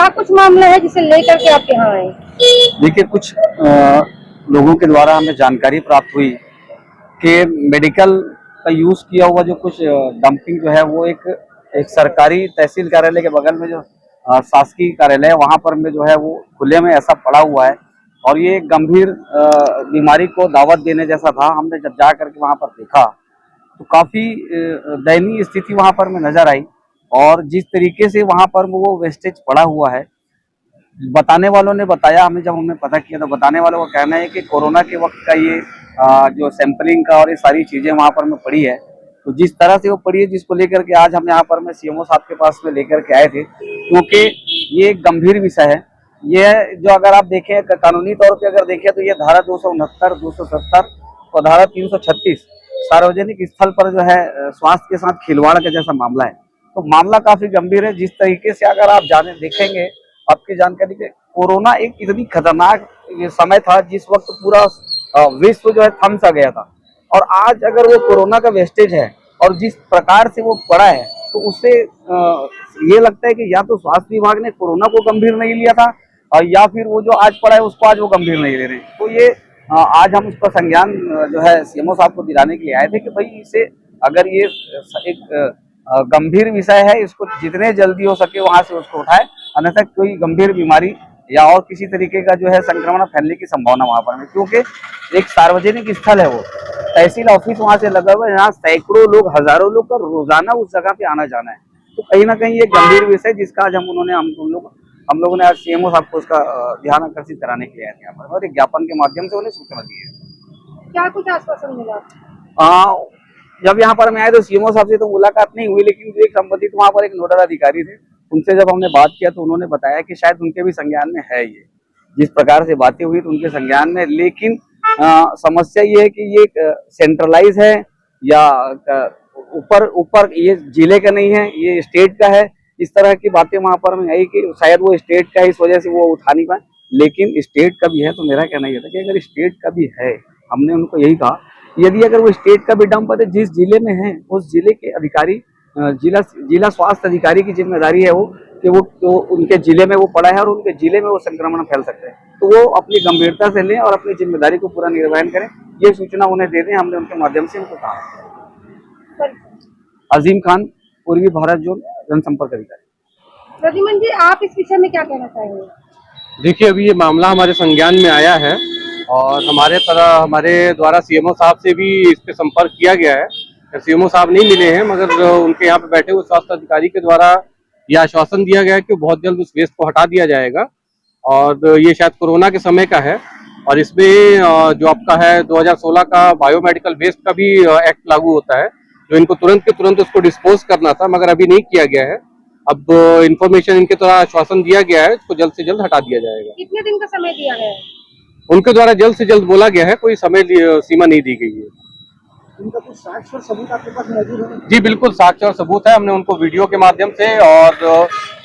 क्या कुछ मामला है जिसे लेकर के आप यहाँ आए? देखिए, कुछ लोगों के द्वारा हमें जानकारी प्राप्त हुई कि मेडिकल का यूज किया हुआ जो कुछ डंपिंग जो है वो एक सरकारी तहसील कार्यालय के बगल में जो शासकीय कार्यालय है वहाँ पर में जो है वो खुले में ऐसा पड़ा हुआ है और ये एक गंभीर बीमारी को दावत देने जैसा था। हमने जब जा करके वहाँ पर देखा तो काफी दयनीय स्थिति वहाँ पर में नजर आई और जिस तरीके से वहाँ पर वो वेस्टेज पड़ा हुआ है, बताने वालों ने बताया हमें, जब हमने पता किया तो बताने वालों का कहना है कि कोरोना के वक्त का ये जो सैंपलिंग का और ये सारी चीजें वहाँ पर में पड़ी है, तो जिस तरह से वो पड़ी है जिसको लेकर के आज हम यहाँ पर में सीएमओ साहब के पास में लेकर के आए थे, क्योंकि ये एक गंभीर विषय है। ये जो अगर आप देखें कानूनी तौर पे अगर देखें तो ये धारा 269, 270 और धारा 336 सार्वजनिक स्थल पर जो है स्वास्थ्य के साथ खिलवाड़ का जैसा मामला है। तो मामला काफी गंभीर है। जिस तरीके से अगर आप जाने देखेंगे आपकी जानकारी के कोरोना एक इतनी खतरनाक समय था जिस वक्त पूरा विश्व जो है थम सा गया था, और आज अगर वो कोरोना का वेस्टेज है और जिस प्रकार से वो पड़ा है तो उससे ये लगता है कि या तो स्वास्थ्य विभाग ने कोरोना को गंभीर नहीं लिया था या फिर वो जो आज पड़ा है उसको आज वो गंभीर नहीं ले रहे। तो ये आज हम उसका संज्ञान जो है सीएमओ साहब को दिलाने के लिए आए थे कि भाई इसे अगर ये एक गंभीर विषय है, इसको जितने जल्दी हो सके वहां से उसको उठाए, अन्यथा कोई गंभीर बीमारी या और किसी तरीके का जो है संक्रमण फैलने की संभावना वहां पर है, क्योंकि एक सार्वजनिक स्थल है, वो तहसील ऑफिस वहां से लगा हुआ है, यहाँ सैकड़ों लोग, हजारों लोग का रोजाना उस जगह पे आना जाना है। तो कहीं ना कहीं ये गंभीर विषय जिसका आज हम लोगों ने आज सीएमओ साहब को उसका ध्यान आकर्षित कराने के लिए आए थे यहाँ पर और एक ज्ञापन के माध्यम से उन्हें सूचना दी है। क्या कुछ आश्वासन मिला? जब यहाँ पर मैं आए तो सीएमओ साहब से तो मुलाकात नहीं हुई, लेकिन जो एक संबंधित वहाँ पर एक नोडल अधिकारी थे उनसे जब हमने बात किया तो उन्होंने बताया कि शायद उनके भी संज्ञान में है ये, जिस प्रकार से बातें हुई तो उनके संज्ञान में, लेकिन समस्या ये है कि ये सेंट्रलाइज है या ऊपर ये जिले का नहीं है, ये स्टेट का है। इस तरह की बातें वहां पर में आई कि शायद वो स्टेट का है, इस वजह से वो उठा नहीं पाए, लेकिन स्टेट का भी है। तो मेरा कहना यह था कि अगर स्टेट का भी है, हमने उनको यही कहा, यदि अगर वो स्टेट का भी डंप है जिस जिले में है उस जिले के अधिकारी, जिला स्वास्थ्य अधिकारी की जिम्मेदारी है वो कि वो तो उनके जिले में वो पड़ा है और उनके जिले में वो संक्रमण फैल सकते हैं, तो वो अपनी गंभीरता से लें और अपनी जिम्मेदारी को पूरा निर्वहन करें, ये सूचना उन्हें दे दें। हमने उनके माध्यम से उनको कहा। अजीम खान, पूर्वी भारत जोन जनसंपर्क अधिकारी। प्रद्युमन जी, आप इस विषय में क्या कहना चाहेंगे? देखिए, अभी ये मामला हमारे संज्ञान में आया है और हमारे द्वारा सीएमओ साहब से भी इस पे संपर्क किया गया है। सीएमओ साहब नहीं मिले हैं, मगर उनके यहाँ पे बैठे हुए स्वास्थ्य अधिकारी के द्वारा यह आश्वासन दिया गया है कि बहुत जल्द उस वेस्ट को हटा दिया जाएगा और ये शायद कोरोना के समय का है। और इसमें जो आपका है 2016 का बायोमेडिकल वेस्ट का भी एक्ट लागू होता है, जो इनको तुरंत के तुरंत उसको डिस्पोज करना था, मगर अभी नहीं किया गया है। अब इन्फॉर्मेशन इनके द्वारा आश्वासन दिया गया है, इसको जल्द से जल्द हटा दिया जाएगा। कितने दिन का समय दिया गया है? उनके द्वारा जल्द से जल्द बोला गया है, कोई समय सीमा नहीं दी गई है। इनका कुछ साक्ष्य और सबूत आपके पास मौजूद है? जी बिल्कुल, साक्ष्य और सबूत है। हमने उनको वीडियो के माध्यम से और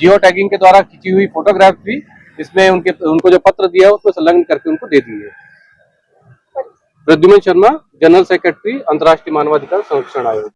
जियो टैगिंग के द्वारा खींची हुई फोटोग्राफ भी इसमें उनको जो पत्र दिया है उसमें संलग्न करके उनको दे दी है। प्रद्युमन शर्मा, जनरल सेक्रेटरी, अंतर्राष्ट्रीय मानवाधिकार संरक्षण आयोग।